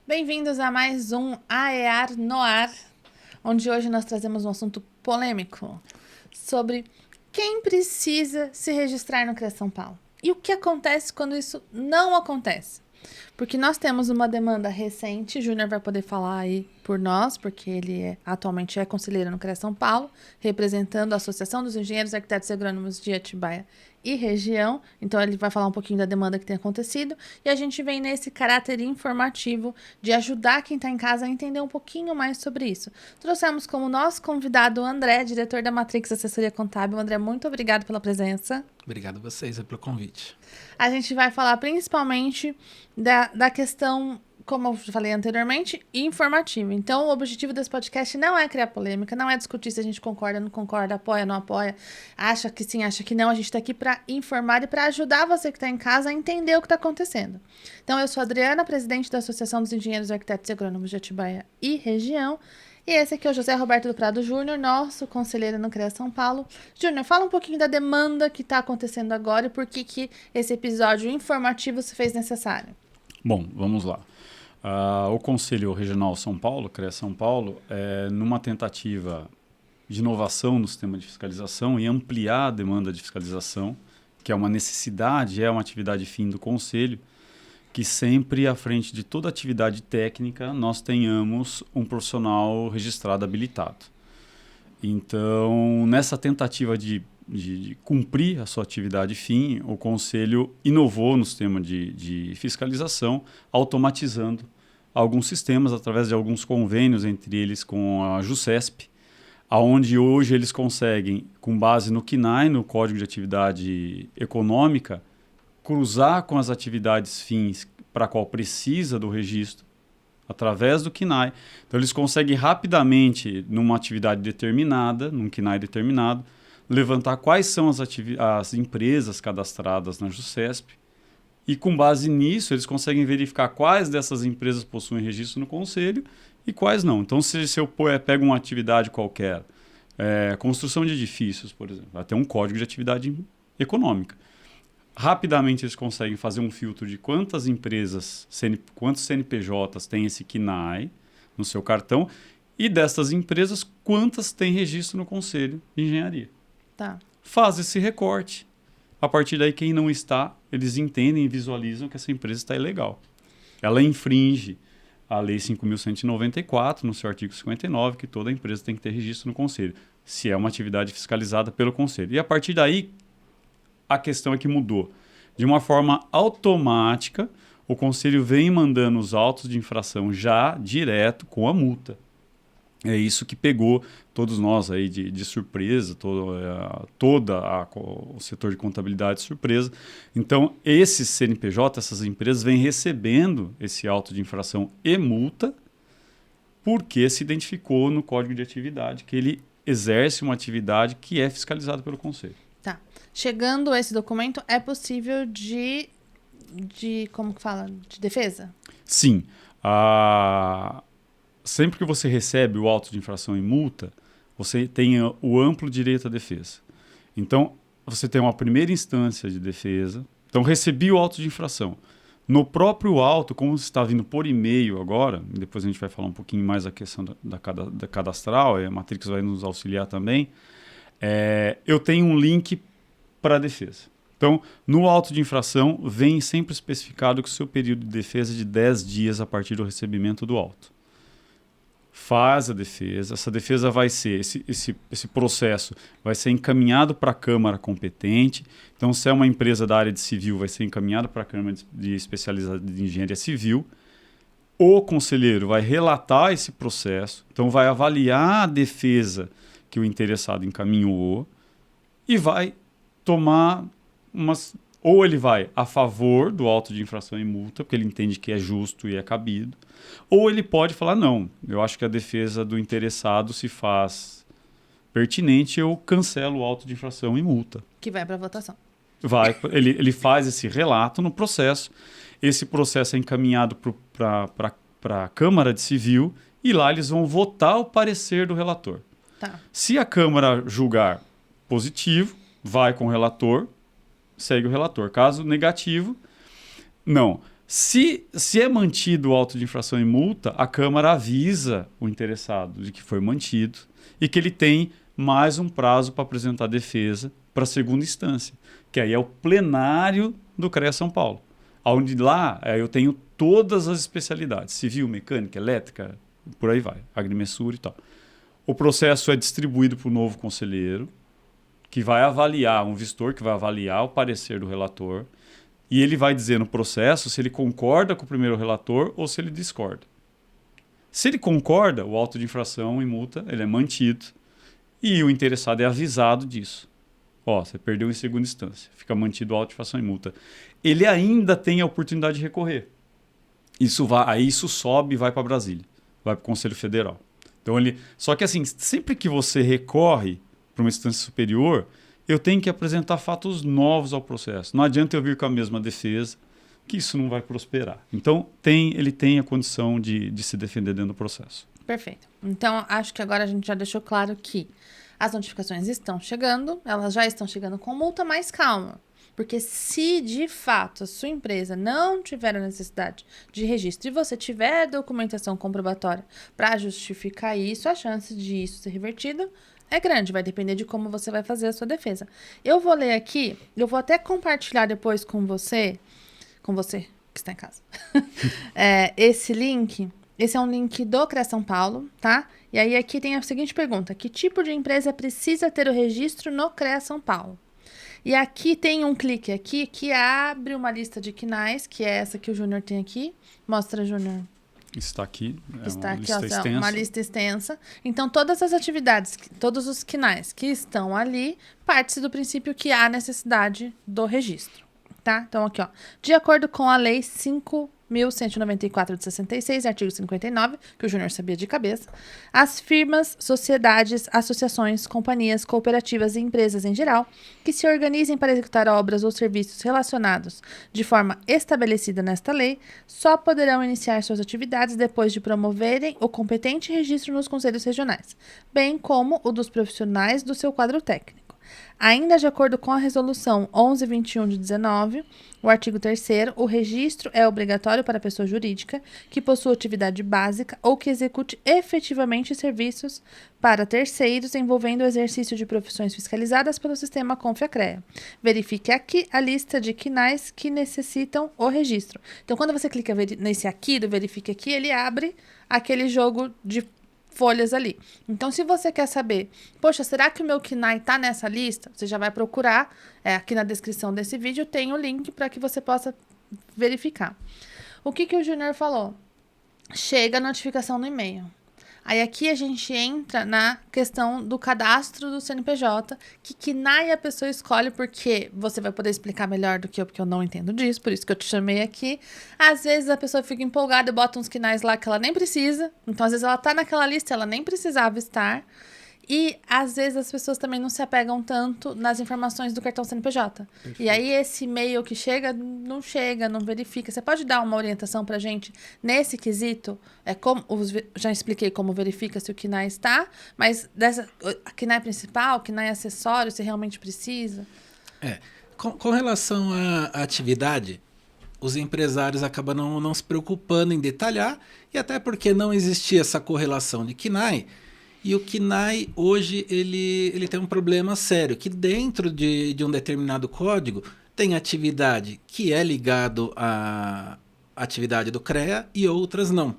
Bem-vindos a mais um AEAR no Ar, onde hoje nós trazemos um assunto polêmico sobre quem precisa se registrar no CREA São Paulo e o que acontece quando isso não acontece. Porque nós temos uma demanda recente, Júnior vai poder falar aí por nós, porque ele atualmente é conselheiro no CREA São Paulo, representando a Associação dos Engenheiros, Arquitetos e Agrônomos de Atibaia e região. Então ele vai falar um pouquinho da demanda que tem acontecido e a gente vem nesse caráter informativo de ajudar quem está em casa a entender um pouquinho mais sobre isso. Trouxemos como nosso convidado o André, diretor da Matrix Assessoria Contábil. André, muito obrigado pela presença. Obrigado a vocês pelo convite. A gente vai falar principalmente da questão, como eu falei anteriormente, informativa. Então, o objetivo desse podcast não é criar polêmica, não é discutir se a gente concorda, não concorda, apoia, não apoia, acha que sim, acha que não. A gente está aqui para informar e para ajudar você que está em casa a entender o que está acontecendo. Então, eu sou a Adriana, presidente da Associação dos Engenheiros, Arquitetos e Agrônomos de Atibaia e região. E esse aqui é o José Roberto do Prado Júnior, nosso conselheiro no CREA São Paulo. Júnior, fala um pouquinho da demanda que está acontecendo agora e por que esse episódio informativo se fez necessário. Bom, vamos lá. O Conselho Regional São Paulo, CREA São Paulo, numa tentativa de inovação no sistema de fiscalização e ampliar a demanda de fiscalização, que é uma necessidade, é uma atividade fim do Conselho, que sempre à frente de toda atividade técnica nós tenhamos um profissional registrado habilitado. Então, nessa tentativa de cumprir a sua atividade fim, o Conselho inovou no sistema de fiscalização, automatizando alguns sistemas através de alguns convênios, entre eles com a JUSESP, onde hoje eles conseguem, com base no CNAE, no Código de Atividade Econômica, cruzar com as atividades fins para a qual precisa do registro, através do CNAE. Então, eles conseguem rapidamente, numa atividade determinada, num CNAE determinado, levantar quais são as empresas cadastradas na JUSESP e, com base nisso, eles conseguem verificar quais dessas empresas possuem registro no Conselho e quais não. Então, se eu pego uma atividade qualquer, construção de edifícios, por exemplo, vai ter um código de atividade econômica. Rapidamente eles conseguem fazer um filtro de quantas empresas, quantos CNPJs tem esse CNAE no seu cartão e dessas empresas, quantas têm registro no Conselho de Engenharia. Tá. Faz esse recorte. A partir daí, quem não está, eles entendem e visualizam que essa empresa está ilegal. Ela infringe a Lei 5.194, no seu artigo 59, que toda empresa tem que ter registro no Conselho, se é uma atividade fiscalizada pelo Conselho. E a partir daí, a questão é que mudou. De uma forma automática, o Conselho vem mandando os autos de infração já direto com a multa. É isso que pegou todos nós aí de surpresa, o setor de contabilidade de surpresa. Então, esses CNPJ, essas empresas, vêm recebendo esse auto de infração e multa porque se identificou no Código de Atividade que ele exerce uma atividade que é fiscalizada pelo Conselho. Tá. Chegando esse documento, é possível como que fala? De defesa? Sim. Sempre que você recebe o auto de infração e multa, você tem o amplo direito à defesa. Então, você tem uma primeira instância de defesa. Então, recebi o auto de infração. No próprio auto, como está vindo por e-mail agora, depois a gente vai falar um pouquinho mais da questão da cadastral, a Matrix vai nos auxiliar também, eu tenho um link para a defesa. Então, no auto de infração, vem sempre especificado que o seu período de defesa é de 10 dias a partir do recebimento do auto. Faz a defesa, essa defesa vai ser, esse processo vai ser encaminhado para a Câmara competente. Então, se é uma empresa da área de civil, vai ser encaminhado para a Câmara de Especializada de Engenharia Civil. O conselheiro vai relatar esse processo, então vai avaliar a defesa que o interessado encaminhou e vai tomar ou ele vai a favor do auto de infração e multa, porque ele entende que é justo e é cabido, ou ele pode falar, não, eu acho que a defesa do interessado se faz pertinente, eu cancelo o auto de infração e multa. Que vai para votação. Ele faz esse relato no processo, esse processo é encaminhado para a Câmara de Civil e lá eles vão votar o parecer do relator. Tá. Se a Câmara julgar positivo, vai com o relator, segue o relator. Caso negativo, não. Se é mantido o auto de infração e multa, a Câmara avisa o interessado de que foi mantido e que ele tem mais um prazo para apresentar defesa para a segunda instância, que aí é o plenário do CREA São Paulo, onde lá eu tenho todas as especialidades, civil, mecânica, elétrica, por aí vai, agrimensura e tal. O processo é distribuído para o novo conselheiro, que vai avaliar, um vistor que vai avaliar o parecer do relator, e ele vai dizer no processo se ele concorda com o primeiro relator ou se ele discorda. Se ele concorda, o auto de infração e multa ele é mantido e o interessado é avisado disso. Você perdeu em segunda instância, fica mantido o auto de infração e multa. Ele ainda tem a oportunidade de recorrer. Aí isso sobe e vai para Brasília, vai para o Conselho Federal. Então só que assim, sempre que você recorre para uma instância superior, eu tenho que apresentar fatos novos ao processo. Não adianta eu vir com a mesma defesa, que isso não vai prosperar. Então, ele tem a condição de se defender dentro do processo. Perfeito. Então, acho que agora a gente já deixou claro que as notificações estão chegando, elas já estão chegando com multa, mas calma. Porque se, de fato, a sua empresa não tiver a necessidade de registro e você tiver documentação comprobatória para justificar isso, a chance de isso ser revertido é grande, vai depender de como você vai fazer a sua defesa. Eu vou ler aqui, eu vou até compartilhar depois com você que está em casa, esse link. Esse é um link do CREA São Paulo, tá? E aí aqui tem a seguinte pergunta: que tipo de empresa precisa ter o registro no CREA São Paulo? E aqui tem um clique aqui que abre uma lista de CNAES, que é essa que o Júnior tem aqui. Mostra, Júnior. Está aqui, Está uma aqui, lista extensa. Uma lista extensa. Então, todas as atividades, todos os CNAES que estão ali, parte-se do princípio que há necessidade do registro, tá? Então, aqui, de acordo com a Lei 5.194 de 66, artigo 59, que o Júnior sabia de cabeça, as firmas, sociedades, associações, companhias, cooperativas e empresas em geral que se organizem para executar obras ou serviços relacionados de forma estabelecida nesta lei só poderão iniciar suas atividades depois de promoverem o competente registro nos conselhos regionais, bem como o dos profissionais do seu quadro técnico. Ainda de acordo com a Resolução 1121 de 19, o artigo 3º, o registro é obrigatório para a pessoa jurídica que possua atividade básica ou que execute efetivamente serviços para terceiros envolvendo o exercício de profissões fiscalizadas pelo sistema CONFIA-CREA. Verifique aqui a lista de CNAES que necessitam o registro. Então, quando você clica nesse aqui, do Verifique Aqui, ele abre aquele jogo de folhas ali. Então, se você quer saber, poxa, será que o meu CNAE está nessa lista? Você já vai procurar, aqui na descrição desse vídeo tem o link para que você possa verificar. O que o Júnior falou? Chega a notificação no e-mail. Aí aqui a gente entra na questão do cadastro do CNPJ, que CNAE a pessoa escolhe, porque você vai poder explicar melhor do que eu, porque eu não entendo disso, por isso que eu te chamei aqui. Às vezes a pessoa fica empolgada e bota uns CNAES lá que ela nem precisa, então às vezes ela tá naquela lista, ela nem precisava estar. E, às vezes, as pessoas também não se apegam tanto nas informações do cartão CNPJ. Perfeito. E aí, esse e-mail que chega, não verifica. Você pode dar uma orientação pra gente nesse quesito? Já expliquei como verifica se o CNAE está, mas a CNAE principal, CNAE acessório, se realmente precisa? Com relação à atividade, os empresários acabam não se preocupando em detalhar, e até porque não existia essa correlação de CNAE. E o CNAE, hoje, ele tem um problema sério, que dentro de um determinado código tem atividade que é ligado à atividade do CREA e outras não.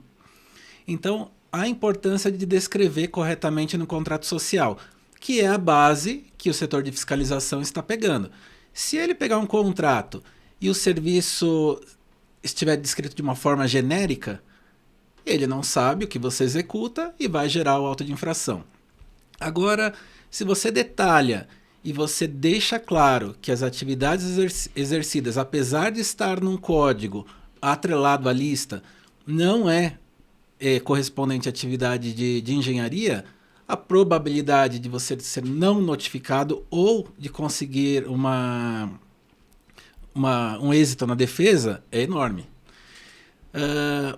Então, a importância de descrever corretamente no contrato social, que é a base que o setor de fiscalização está pegando. Se ele pegar um contrato e o serviço estiver descrito de uma forma genérica, ele não sabe o que você executa e vai gerar o auto de infração. Agora, se você detalha e você deixa claro que as atividades exercidas, apesar de estar num código atrelado à lista, não é correspondente à atividade de engenharia, a probabilidade de você ser não notificado ou de conseguir um êxito na defesa é enorme.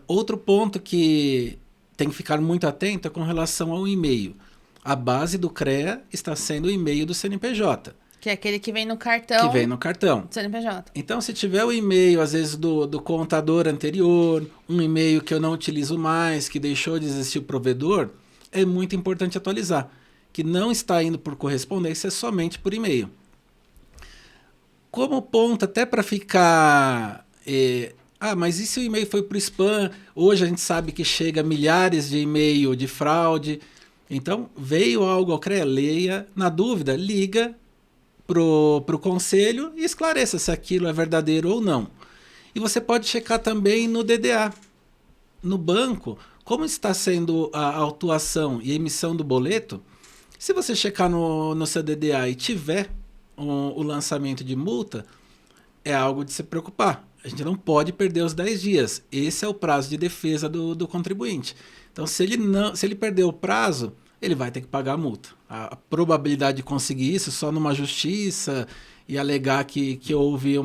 Outro ponto que tem que ficar muito atento é com relação ao e-mail. A base do CREA está sendo o e-mail do CNPJ. Que é aquele que vem no cartão. Que vem no cartão. Do CNPJ. Então, se tiver o e-mail, às vezes, do contador anterior, um e-mail que eu não utilizo mais, que deixou de existir o provedor, é muito importante atualizar. Que não está indo por correspondência, é somente por e-mail. Como ponto, até para ficar... mas e se o e-mail foi para o spam? Hoje a gente sabe que chega milhares de e-mail de fraude. Então, veio algo ao CREA, leia. Na dúvida, liga pro conselho e esclareça se aquilo é verdadeiro ou não. E você pode checar também no DDA. No banco, como está sendo a autuação e emissão do boleto, se você checar no seu DDA e tiver o lançamento de multa, é algo de se preocupar. A gente não pode perder os 10 dias. Esse é o prazo de defesa do contribuinte. Então, se ele perder o prazo, ele vai ter que pagar a multa. A probabilidade de conseguir isso só numa justiça e alegar que houve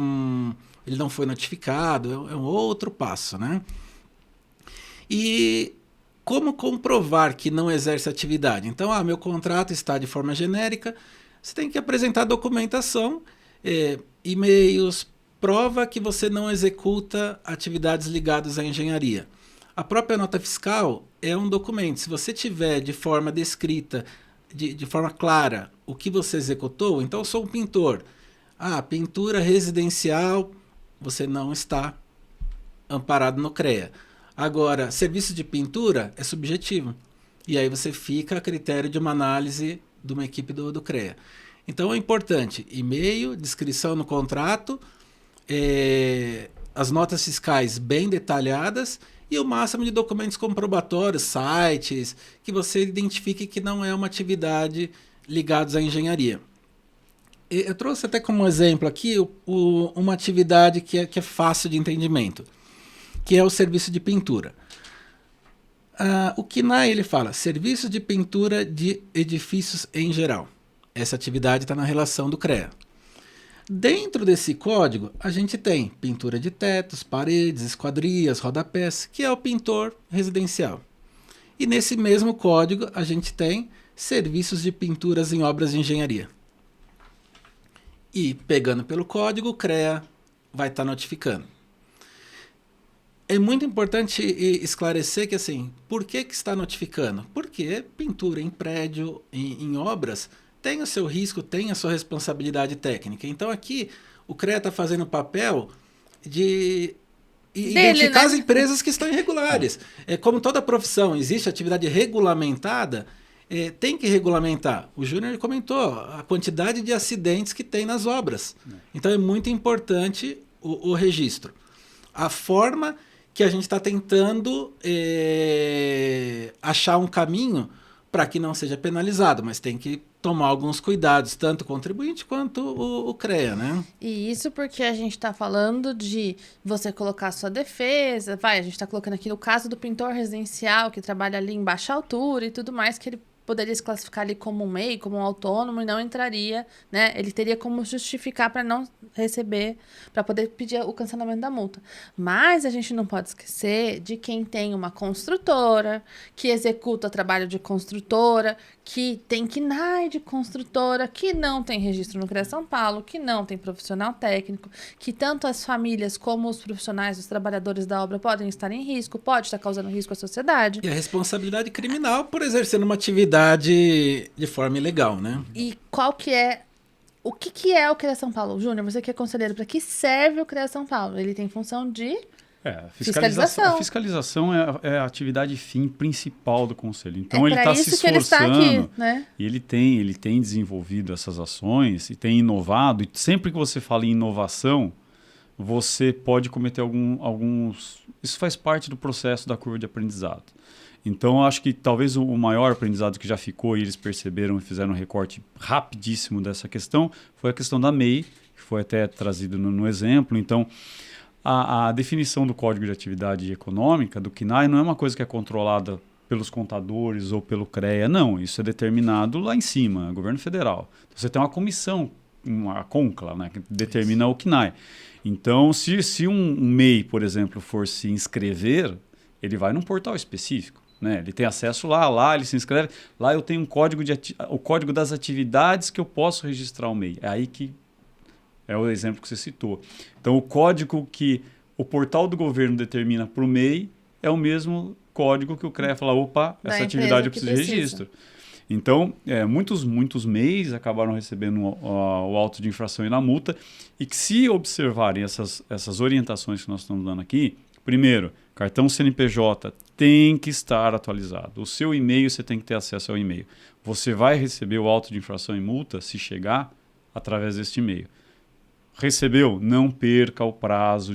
ele não foi notificado, é um outro passo, né? E como comprovar que não exerce atividade? Então, meu contrato está de forma genérica, você tem que apresentar documentação, e-mails, prova que você não executa atividades ligadas à engenharia. A própria nota fiscal é um documento. Se você tiver de forma descrita, de forma clara, o que você executou, então eu sou um pintor. Pintura residencial, você não está amparado no CREA. Agora, serviço de pintura é subjetivo. E aí você fica a critério de uma análise de uma equipe do CREA. Então é importante, e-mail, descrição no contrato, as notas fiscais bem detalhadas e o máximo de documentos comprobatórios, sites, que você identifique que não é uma atividade ligada à engenharia. Eu trouxe até como exemplo aqui uma atividade que é fácil de entendimento, que é o serviço de pintura. O CNAE ele fala serviço de pintura de edifícios em geral. Essa atividade está na relação do CREA. Dentro desse código, a gente tem pintura de tetos, paredes, esquadrias, rodapés, que é o pintor residencial. E nesse mesmo código, a gente tem serviços de pinturas em obras de engenharia. E, pegando pelo código, o CREA vai estar notificando. É muito importante esclarecer que, assim, por que está notificando? Porque pintura em prédio, em obras, tem o seu risco, tem a sua responsabilidade técnica. Então, aqui, o CREA está fazendo o papel de identificar as empresas que estão irregulares. Como toda profissão, existe atividade regulamentada, tem que regulamentar. O Júnior comentou a quantidade de acidentes que tem nas obras. Então, é muito importante o registro. A forma que a gente está tentando achar um caminho para que não seja penalizado, mas tem que tomar alguns cuidados, tanto o contribuinte quanto o CREA, né? E isso porque a gente está falando de você colocar a sua defesa, a gente está colocando aqui no caso do pintor residencial, que trabalha ali em baixa altura e tudo mais, que ele poderia se classificar ali como um MEI, como um autônomo, e não entraria, né? Ele teria como justificar para não receber, para poder pedir o cancelamento da multa. Mas a gente não pode esquecer de quem tem uma construtora, que executa trabalho de construtora, que tem KNAI de construtora, que não tem registro no CREA São Paulo, que não tem profissional técnico, que tanto as famílias como os profissionais, os trabalhadores da obra podem estar em risco, pode estar causando risco à sociedade. E a responsabilidade criminal por exercer uma atividade de forma ilegal, né? E qual que é... O que é o CREA São Paulo? Júnior, você que é conselheiro, para que serve o CREA São Paulo? Ele tem função de... fiscalização. A fiscalização é a atividade fim principal do conselho. Então ele está se esforçando, ele está aqui, né? E ele tem desenvolvido essas ações e tem inovado. E sempre que você fala em inovação, você pode cometer alguns... Isso faz parte do processo da curva de aprendizado. Então, eu acho que talvez o maior aprendizado que já ficou e eles perceberam e fizeram um recorte rapidíssimo dessa questão foi a questão da MEI, que foi até trazido no exemplo. Então, a definição do Código de Atividade Econômica, do CNAE, não é uma coisa que é controlada pelos contadores ou pelo CREA, não. Isso é determinado lá em cima, governo federal. Então, você tem uma comissão, uma CONCLA, né, que determina o CNAE. Então, se um MEI, por exemplo, for se inscrever, ele vai num portal específico. né? Ele tem acesso lá ele se inscreve. Lá eu tenho um código o código das atividades que eu posso registrar o MEI. É aí que é o exemplo que você citou. Então, o código que o portal do governo determina para o MEI é o mesmo código que o CREA fala, opa, essa atividade eu preciso de registro. Então, muitos MEIs acabaram recebendo o auto de infração e na multa, e que se observarem essas orientações que nós estamos dando aqui, primeiro, cartão CNPJ tem que estar atualizado. O seu e-mail, você tem que ter acesso ao e-mail. Você vai receber o auto de infração e multa, se chegar, através deste e-mail. Recebeu? Não perca o prazo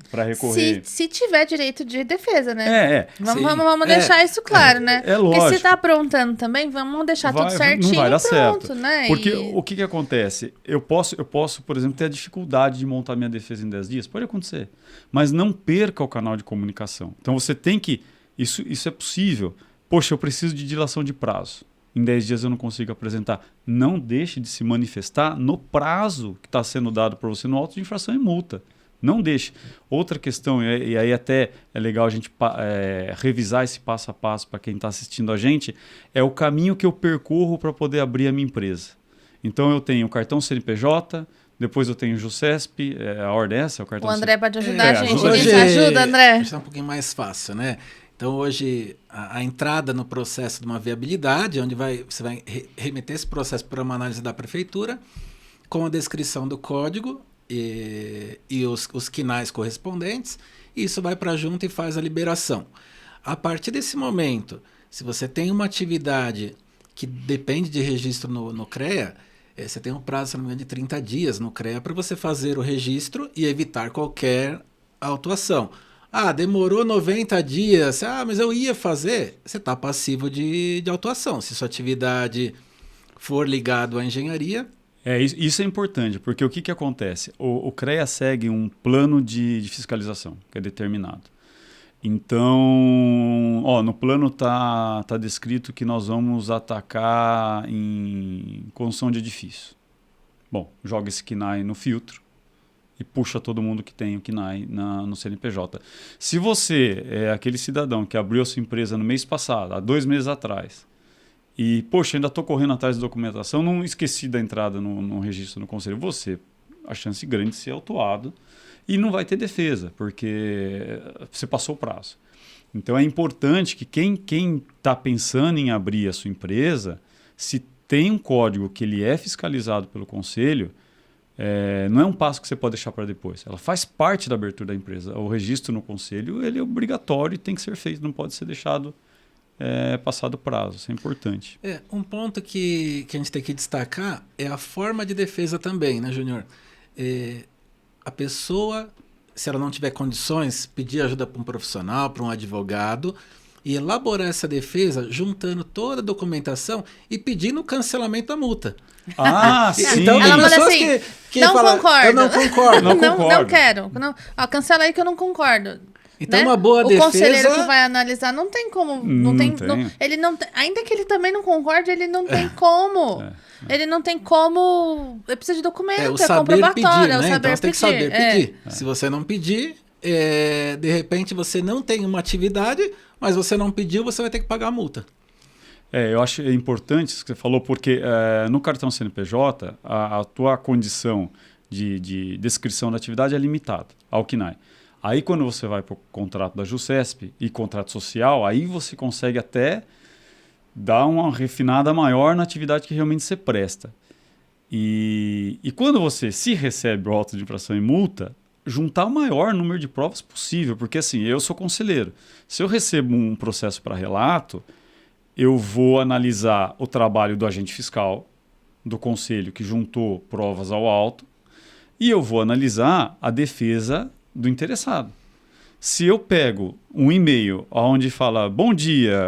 para recorrer. Se tiver direito de defesa, né? Vamos deixar isso claro, né? É lógico. Porque se está aprontando também, vamos deixar tudo certinho não vai dar e pronto, certo. né? Porque o que acontece? Eu posso, por exemplo, ter a dificuldade de montar minha defesa em 10 dias. Pode acontecer. Mas não perca o canal de comunicação. Então você tem que... Isso é possível. Poxa, eu preciso de dilação de prazo. Em 10 dias eu não consigo apresentar. Não deixe de se manifestar no prazo que está sendo dado para você no auto de infração e multa. Não deixe. Outra questão, e aí até é legal a gente revisar esse passo a passo para quem está assistindo a gente, é o caminho que eu percorro para poder abrir a minha empresa. Então eu tenho o cartão CNPJ, depois eu tenho o JUSESP, a ordem é essa? O cartão André pode ajudar a gente. Hoje Ajuda, André. Está um pouquinho mais fácil, né? Então, hoje, a entrada no processo de uma viabilidade, onde você vai remeter esse processo para uma análise da prefeitura, com a descrição do código e os quinais correspondentes, e isso vai para a junta e faz a liberação. A partir desse momento, se você tem uma atividade que depende de registro no CREA, você tem um prazo, se não me engano, de 30 dias no CREA para você fazer o registro e evitar qualquer autuação. Demorou 90 dias. Mas eu ia fazer. Você está passivo de autuação. Se sua atividade for ligado à engenharia... Isso é importante, porque o que acontece? O CREA segue um plano de fiscalização, que é determinado. Então, no plano está descrito que nós vamos atacar em construção de edifício. Bom, joga esse KNAI no filtro e puxa todo mundo que tem o KNAI no CNPJ. Se você é aquele cidadão que abriu a sua empresa no mês passado, há 2 meses atrás, e, poxa, ainda estou correndo atrás de documentação, não esqueci da entrada no registro no conselho, a chance grande de ser autuado e não vai ter defesa, porque você passou o prazo. Então é importante que quem está pensando em abrir a sua empresa, se tem um código que ele é fiscalizado pelo conselho, não é um passo que você pode deixar para depois. Ela faz parte da abertura da empresa. O registro no conselho ele é obrigatório e tem que ser feito, não pode ser deixado passado o prazo. Isso é importante. Um ponto que a gente tem que destacar é a forma de defesa também, né, Júnior? A pessoa, se ela não tiver condições, pedir ajuda para um profissional, para um advogado, e elaborar essa defesa juntando toda a documentação e pedindo o cancelamento da multa. Sim. Então, ela manda pessoas assim, que não falam, concordo. Eu não concordo. Não quero. Cancela aí que eu não concordo. Então, né? uma boa defesa... O conselheiro que vai analisar não tem como... ele não tem, ainda que ele também não concorde, ele não tem como. Ele não tem como... Ele precisa de documento, o saber comprobatório. Pedir, né? Então você tem que saber pedir. Se você não pedir, de repente você não tem uma atividade, mas você não pediu, você vai ter que pagar a multa. Eu acho importante isso que você falou, porque no cartão CNPJ, a tua condição de descrição da atividade é limitada ao KNAI. Aí, quando você vai para o contrato da JUSESP e contrato social, aí você consegue até dar uma refinada maior na atividade que realmente você presta. E quando você se recebe o auto de infração e multa, juntar o maior número de provas possível, porque assim, eu sou conselheiro. Se eu recebo um processo para relato, eu vou analisar o trabalho do agente fiscal, do conselho que juntou provas ao auto, e eu vou analisar a defesa do interessado. Se eu pego um e-mail onde fala bom dia,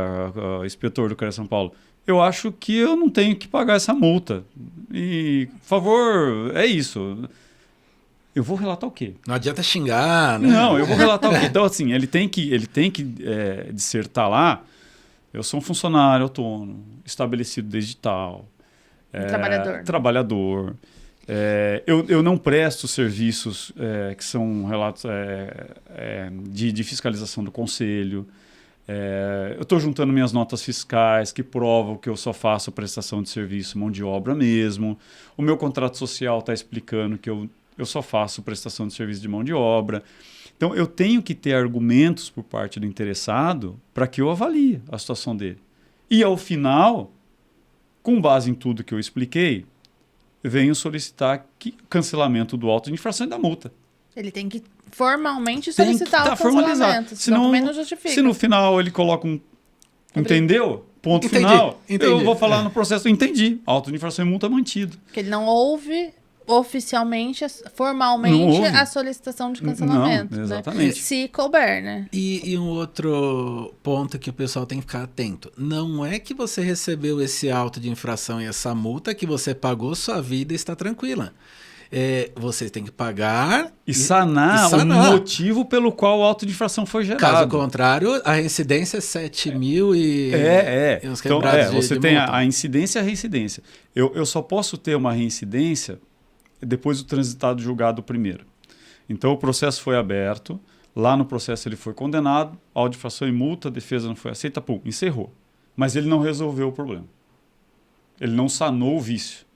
inspetor do CREA São Paulo, eu acho que eu não tenho que pagar essa multa. E, por favor, é isso. Eu vou relatar o quê? Não adianta xingar, né? Não, eu vou relatar o quê? Então, assim, ele tem que dissertar lá, eu sou um funcionário autônomo, estabelecido desde tal. Trabalhador. Eu não presto serviços que são relatos de fiscalização do conselho. Eu estou juntando minhas notas fiscais que provam que eu só faço prestação de serviço, mão de obra mesmo. O meu contrato social está explicando que eu só faço prestação de serviço de mão de obra. Então, eu tenho que ter argumentos por parte do interessado para que eu avalie a situação dele. E, ao final, com base em tudo que eu expliquei, venho solicitar cancelamento do auto de infração e da multa. Ele tem que formalmente Tem que solicitar tá o cancelamento. formalizado. Senão também não justifica. Se no final ele coloca entendeu? Ponto Entendi, final. entendi. Eu vou falar no processo, entendi. Auto de infração e multa mantido. Porque ele não ouve oficialmente, Não formalmente, ouve. a solicitação de cancelamento. Não, né? exatamente. Se couber, né? E um outro ponto que o pessoal tem que ficar atento. Não é que você recebeu esse auto de infração e essa multa que você pagou, sua vida está tranquila. Você tem que pagar E sanar o motivo pelo qual o auto de infração foi gerado. Caso contrário, a reincidência é 7 mil e uns Então, quebrados você de tem multa. a incidência e a reincidência. Eu só posso ter uma reincidência depois do transitado julgado primeiro. Então, o processo foi aberto, lá no processo ele foi condenado, auto de infração e multa, a defesa não foi aceita, pum, encerrou. Mas ele não resolveu o problema. Ele não sanou o vício.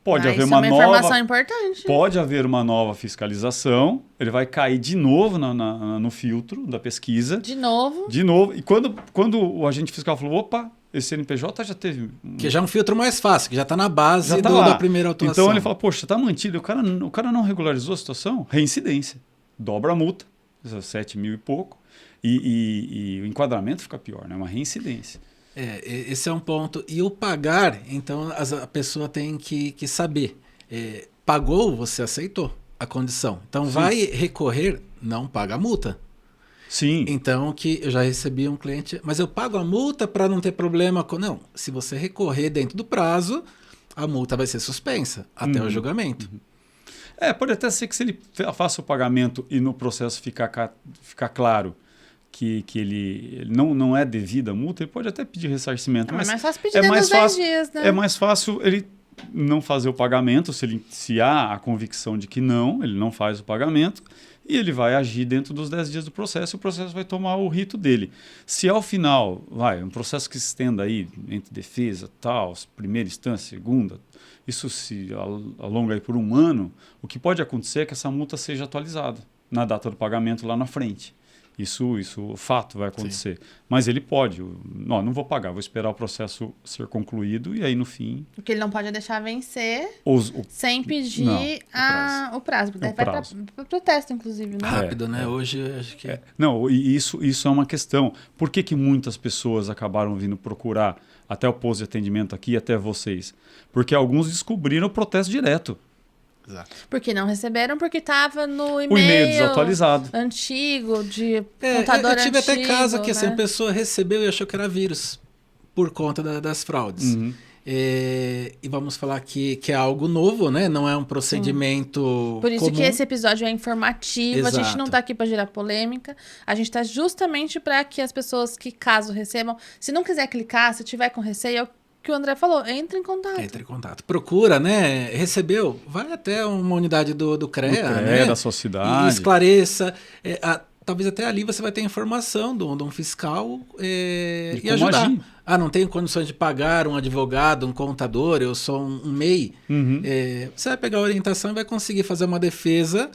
Pode haver isso uma é uma informação nova, importante. pode haver uma nova fiscalização, ele vai cair de novo no filtro da pesquisa. De novo. De novo. E quando o agente fiscal falou, opa, esse CNPJ já teve... Que já é um filtro mais fácil, que já está na base Já tá lá. da primeira autuação. Então ele fala, poxa, está mantido. O cara não regularizou a situação? Reincidência. Dobra a multa, 7 mil e pouco. E o enquadramento fica pior, né? Uma reincidência. Esse é um ponto. E o pagar, então a pessoa tem que saber. Pagou, você aceitou a condição. Então vai recorrer, não paga a multa. Sim. Então, que eu já recebi um cliente, mas eu pago a multa para não ter problema com... Não, se você recorrer dentro do prazo, a multa vai ser suspensa até o julgamento. Pode até ser que se ele faça o pagamento e no processo ficar claro que ele não é devida a multa, ele pode até pedir ressarcimento. Mas é mais fácil pedir é dentro mais dos 10 fácil, dias, né? É mais fácil ele não fazer o pagamento, se há a convicção de que ele não faz o pagamento, e ele vai agir dentro dos 10 dias do processo, e o processo vai tomar o rito dele. Se ao final, um processo que se estenda aí entre defesa, primeira instância, segunda, isso se alonga aí por 1 ano, o que pode acontecer é que essa multa seja atualizada na data do pagamento lá na frente. Isso fato vai acontecer. Sim. Mas ele pode. Não vou pagar, vou esperar o processo ser concluído e aí no fim... O que ele não pode é deixar vencer sem pedir o prazo. Vai para protesto, inclusive. Né? Rápido, né? Hoje acho que... Não, e isso é uma questão. Por que muitas pessoas acabaram vindo procurar até o posto de atendimento aqui, até vocês? Porque alguns descobriram o protesto direto. Exato. Porque não receberam, porque estava no e-mail, o e-mail desatualizado. Antigo, de contador antigo. Eu tive até caso que assim, a pessoa recebeu e achou que era vírus por conta das fraudes. Uhum. E vamos falar que é algo novo, né? Não é um procedimento Por isso comum. que esse episódio é informativo. Exato. A gente não está aqui para gerar polêmica. A gente está justamente para que as pessoas que caso recebam, se não quiser clicar, se tiver com receio, que o André falou, entre em contato. Entre em contato. Procura, né? Recebeu, vai até uma unidade do CREA, né? Da sua cidade. E esclareça. Talvez até ali você vai ter informação de um fiscal e ajudar. Agir. Não tenho condições de pagar um advogado, um contador, eu sou um MEI. Uhum. Você vai pegar a orientação e vai conseguir fazer uma defesa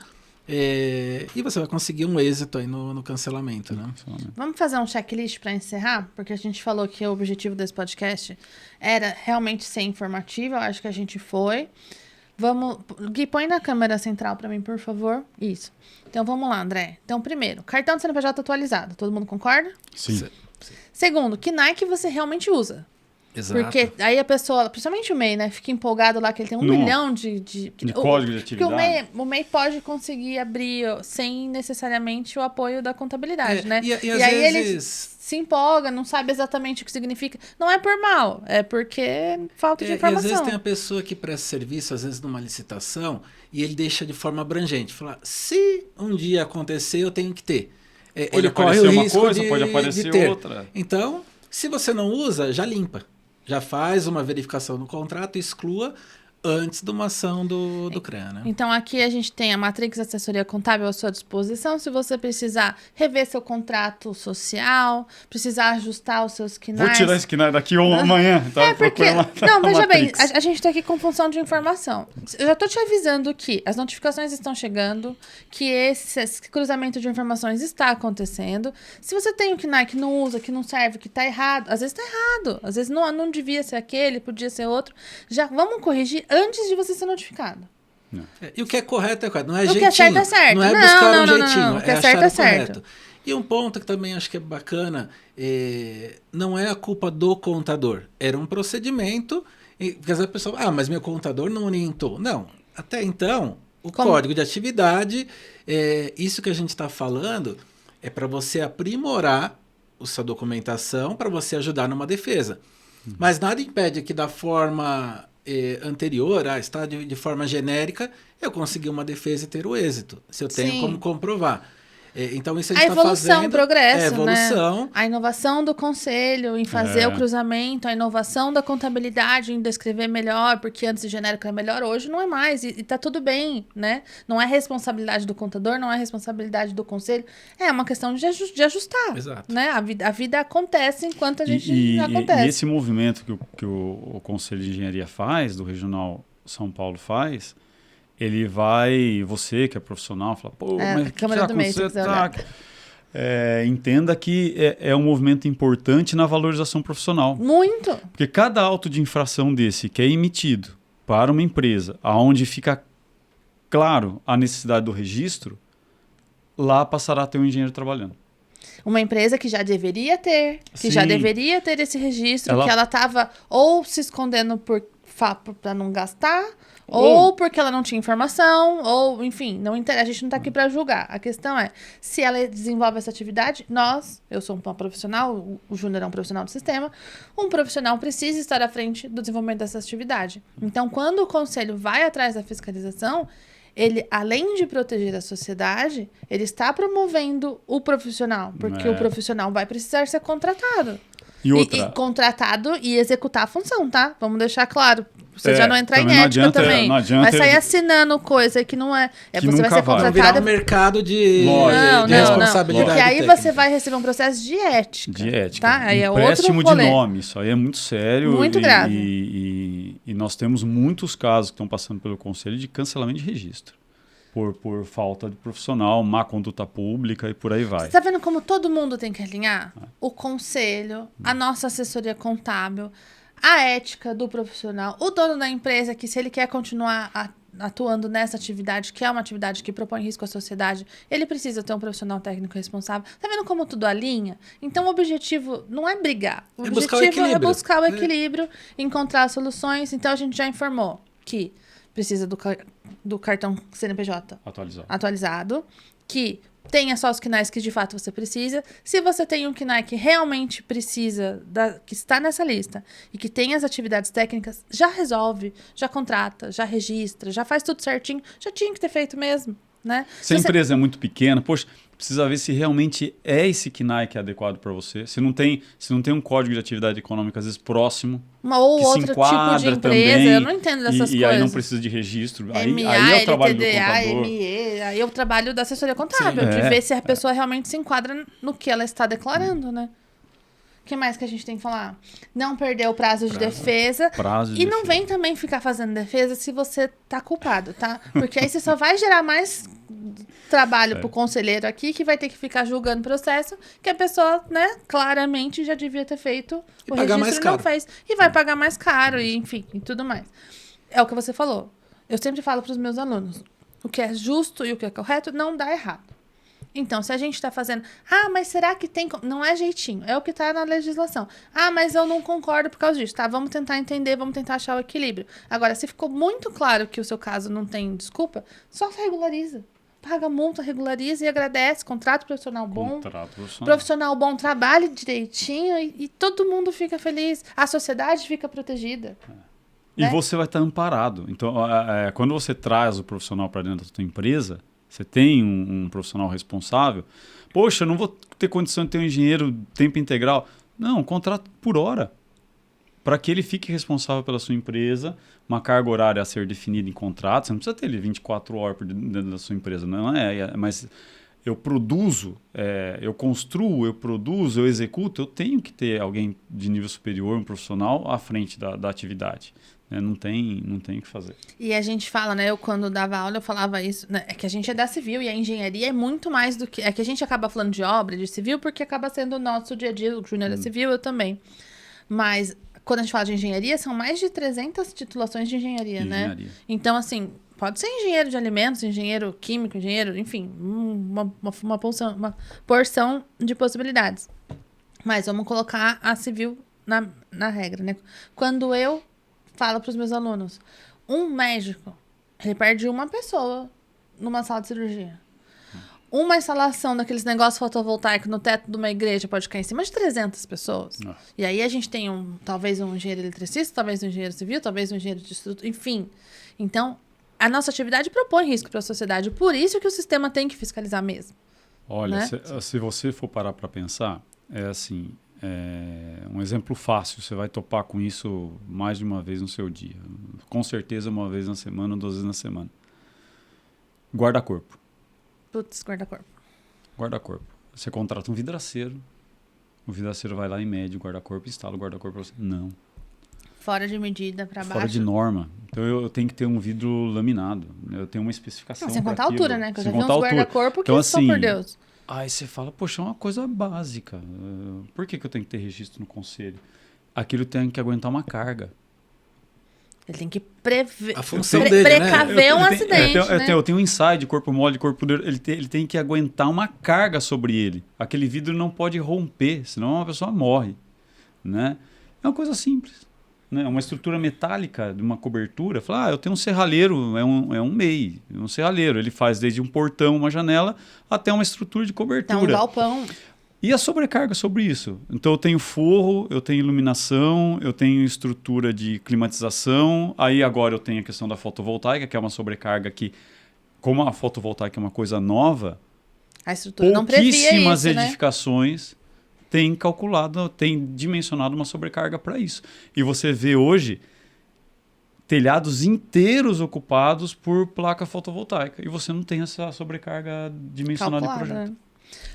e você vai conseguir um êxito aí no cancelamento, né? Vamos fazer um checklist para encerrar? Porque a gente falou que o objetivo desse podcast era realmente ser informativo. Eu acho que a gente foi. Gui, põe na câmera central para mim, por favor. Isso. Então, vamos lá, André. Então, primeiro, cartão de CNPJ atualizado. Todo mundo concorda? Sim. Segundo, que Nike você realmente usa. Exato. Porque aí a pessoa, principalmente o MEI, né? Fica empolgado lá que ele tem 1 milhão de código de atividade. Porque o MEI pode conseguir abrir sem necessariamente o apoio da contabilidade, né? E aí vezes... ele se empolga, não sabe exatamente o que significa. Não é por mal, é porque falta de informação. E às vezes tem a pessoa que presta serviço, às vezes numa licitação, e ele deixa de forma abrangente. Falar, se um dia acontecer, eu tenho que ter. Ele corre o risco pode aparecer de ter. outra. Então, se você não usa, já limpa. Já faz uma verificação no contrato, exclua. antes de uma ação do CREA, né? Então, aqui a gente tem a Matrix Assessoria Contábil à sua disposição. Se você precisar rever seu contrato social, precisar ajustar os seus KNAIs. Vou tirar esse KNAI daqui amanhã. Tá? Porque... Não, veja bem, a gente tá aqui com função de informação. Eu já tô te avisando que as notificações estão chegando, que esse cruzamento de informações está acontecendo. Se você tem um KNAI que não usa, que não serve, que tá errado, às vezes tá errado. Às vezes não devia ser aquele, podia ser outro. Já vamos corrigir antes de você ser notificado. E o que é correto é correto. Não é o jeitinho. que é certo é certo. Não é buscar um jeitinho. Não. O que é achar certo é o correto. certo. E um ponto que também acho que é bacana, não é a culpa do contador. Era um procedimento, porque a pessoa, mas meu contador não orientou. Não, até então, o código de atividade, isso que a gente está falando, é para você aprimorar a sua documentação, para você ajudar numa defesa. Mas nada impede que da forma anterior, está de forma genérica, eu conseguir uma defesa e ter o êxito, se eu tenho como comprovar. Então isso a gente está fazendo. O progresso, evolução. Né? A inovação do conselho em fazer o cruzamento, a inovação da contabilidade em descrever melhor, porque antes o genérico era melhor, hoje não é mais, e tá tudo bem, né? Não é responsabilidade do contador, não é responsabilidade do conselho, é uma questão de ajustar. Exato. Né? A vida acontece enquanto a gente acontece. E esse movimento que o Conselho de Engenharia faz, do Regional São Paulo faz, ele vai, você que é profissional, fala, mas o que já aconteceu? Entenda que é um movimento importante na valorização profissional. Muito! Porque cada auto de infração desse que é emitido para uma empresa, onde fica claro a necessidade do registro, lá passará a ter um engenheiro trabalhando. Uma empresa que já deveria ter, esse registro, que ela estava ou se escondendo para não gastar, ou porque ela não tinha informação, ou, enfim, não interessa. A gente não está aqui para julgar. A questão é, se ela desenvolve essa atividade, eu sou uma profissional, o Júnior é um profissional do sistema, um profissional precisa estar à frente do desenvolvimento dessa atividade. Então, quando o conselho vai atrás da fiscalização, ele, além de proteger a sociedade, ele está promovendo o profissional, porque o profissional vai precisar ser contratado. E contratado e executar a função, tá? Vamos deixar claro. Você já não entrar em ética também. Vai sair assinando coisa que não é. Você vai ser contratado. Virar um mercado de responsabilidade. Porque aí você vai receber um processo de ética. De ética. Tá? Aí empréstimo de nome. Isso aí é muito sério. Muito grave. E nós temos muitos casos que estão passando pelo Conselho de cancelamento de registro. Por falta de profissional, má conduta pública e por aí vai. Você está vendo como todo mundo tem que alinhar? O conselho, a nossa assessoria contábil, a ética do profissional, o dono da empresa que, se ele quer continuar atuando nessa atividade, que é uma atividade que propõe risco à sociedade, ele precisa ter um profissional técnico responsável. Tá vendo como tudo alinha? Então o objetivo não é brigar. O objetivo é buscar o equilíbrio, encontrar soluções. Então a gente já informou que precisa do cartão CNPJ atualizado, que tenha só os KNAIs que de fato você precisa. Se você tem um KNAI que realmente precisa, que está nessa lista, e que tem as atividades técnicas, já resolve, já contrata, já registra, já faz tudo certinho, já tinha que ter feito mesmo. Né? Se a empresa é muito pequena, precisa ver se realmente é esse KNAI que é adequado para você. Se não tem um código de atividade econômica, às vezes, próximo, ou outro tipo de empresa, também, eu não entendo dessas coisas. E aí não precisa de registro. Aí é o trabalho do contador. Aí é o trabalho da assessoria contábil, de ver se a pessoa realmente se enquadra no que ela está declarando, né? O que mais que a gente tem que falar? Não perder o prazo de defesa. Não vem também ficar fazendo defesa se você tá culpado, tá? Porque aí você só vai gerar mais trabalho pro conselheiro aqui, que vai ter que ficar julgando o processo, que a pessoa, né, claramente já devia ter feito o registro e não fez. E vai pagar mais caro, e enfim, e tudo mais. É o que você falou. Eu sempre falo pros meus alunos, o que é justo e o que é correto não dá errado. Então, se a gente está fazendo... mas será que tem... Não é jeitinho, é o que está na legislação. Mas eu não concordo por causa disso. Tá, vamos tentar entender, vamos tentar achar o equilíbrio. Agora, se ficou muito claro que o seu caso não tem desculpa, só regulariza. Paga a multa, regulariza e agradece. Contrato profissional bom. Profissional bom, trabalhe direitinho e todo mundo fica feliz. A sociedade fica protegida. E você vai estar amparado. Então, quando você traz o profissional para dentro da sua empresa... Você tem um profissional responsável. Poxa, eu não vou ter condição de ter um engenheiro tempo integral. Não, contrato por hora. para que ele fique responsável pela sua empresa, uma carga horária a ser definida em contrato. Você não precisa ter ele 24 horas dentro da sua empresa, não é? Mas eu produzo, eu construo, eu produzo, eu executo, eu tenho que ter alguém de nível superior, um profissional, à frente da atividade. Né? Não tem o que fazer. E a gente fala, né? Eu quando dava aula, eu falava isso, né? É que a gente é da civil e a engenharia é muito mais do que... É que a gente acaba falando de obra, de civil, porque acaba sendo o nosso dia a dia. O Júnior é civil, eu também. Mas quando a gente fala de engenharia, são mais de 300 titulações de engenharia, né? Então, assim... Pode ser engenheiro de alimentos, engenheiro químico, engenheiro, enfim, uma porção de possibilidades. Mas vamos colocar a civil na regra, né? Quando eu falo para os meus alunos, um médico, ele perde uma pessoa numa sala de cirurgia. Uma instalação daqueles negócios fotovoltaicos no teto de uma igreja pode cair em cima de 300 pessoas. E aí a gente tem talvez um engenheiro eletricista, talvez um engenheiro civil, talvez um engenheiro de estrutura, enfim. Então, a nossa atividade propõe risco para a sociedade. Por isso que o sistema tem que fiscalizar mesmo. Olha, né? se você for parar para pensar, um exemplo fácil. Você vai topar com isso mais de uma vez no seu dia. Com certeza uma vez na semana, 2 vezes na semana. Guarda-corpo. Putz, guarda-corpo. Guarda-corpo. Você contrata um vidraceiro. O vidraceiro vai lá e mede o guarda-corpo e instala o guarda-corpo para você. Não. Fora de medida, para baixo. Fora de norma. Então eu tenho que ter um vidro laminado. Eu tenho uma especificação. Não, sem contar a altura, né? Que eu já vi uns altura. guarda-corpo que então, só por Deus. Aí você fala, poxa, é uma coisa básica. Por que eu tenho que ter registro no conselho? Aquilo tem que aguentar uma carga. Ele tem que prever. A função dele, precaver um acidente. Eu tenho um inside, corpo mole, corpo duro. Ele tem que aguentar uma carga sobre ele. Aquele vidro não pode romper, senão uma pessoa morre. Né? É uma coisa simples. Né? Uma estrutura metálica de uma cobertura. Fala, eu tenho um serralheiro, é um MEI, um serralheiro. Ele faz desde um portão, uma janela, até uma estrutura de cobertura. Então, um galpão. E a sobrecarga sobre isso? Então eu tenho forro, eu tenho iluminação, eu tenho estrutura de climatização, aí agora eu tenho a questão da fotovoltaica, que é uma sobrecarga que, como a fotovoltaica é uma coisa nova, a estrutura não previa isso, pouquíssimas edificações têm calculado, têm dimensionado uma sobrecarga para isso. E você vê hoje telhados inteiros ocupados por placa fotovoltaica, e você não tem essa sobrecarga dimensionada em projeto. Né?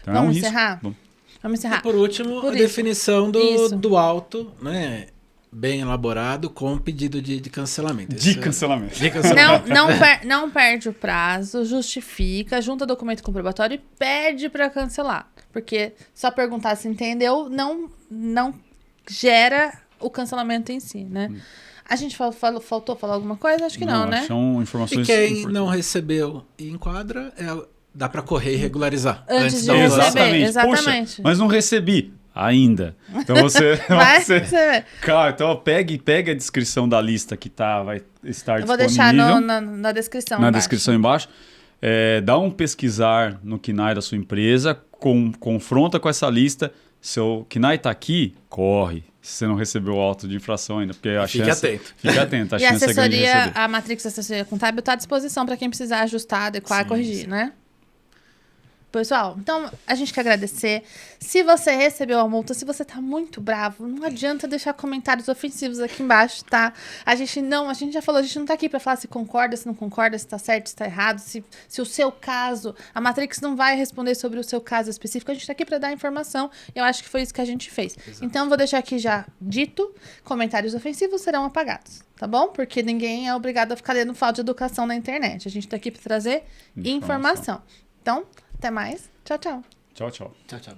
Então, Vamos encerrar? Vamos encerrar. E por último, a definição do auto, né? Bem elaborado, com pedido de cancelamento. Cancelamento. Não perde o prazo, justifica, junta documento comprobatório e pede para cancelar. Porque só perguntar se entendeu não gera o cancelamento em si, né? A gente faltou falar alguma coisa? Acho que não, né? São informações e quem não recebeu e enquadra, dá para correr e regularizar. Antes de receber, exatamente. Poxa, mas não recebi ainda. Então você... Claro, então pega a descrição da lista que vai estar disponível. Eu vou deixar na descrição embaixo. Descrição embaixo. Dá um pesquisar no KNAI da sua empresa, confronta com essa lista. Se o KNAI está aqui, corre. Se você não recebeu o auto de infração ainda, porque a chance... Fique atento. E a assessoria, a Matrix Assessoria Contábil está à disposição para quem precisar ajustar, adequar, corrigir, né? Pessoal, então a gente quer agradecer. Se você recebeu a multa, se você tá muito bravo, não adianta deixar comentários ofensivos aqui embaixo, tá? A gente já falou, a gente não tá aqui pra falar se concorda, se não concorda, se tá certo, se tá errado, se o seu caso, a Matrix não vai responder sobre o seu caso específico, a gente tá aqui pra dar informação, e eu acho que foi isso que a gente fez. Exato. Então, vou deixar aqui já dito, comentários ofensivos serão apagados, tá bom? Porque ninguém é obrigado a ficar lendo falta de educação na internet. A gente tá aqui pra trazer informação. Então, até mais. Tchau, tchau. Tchau, tchau. Tchau, tchau.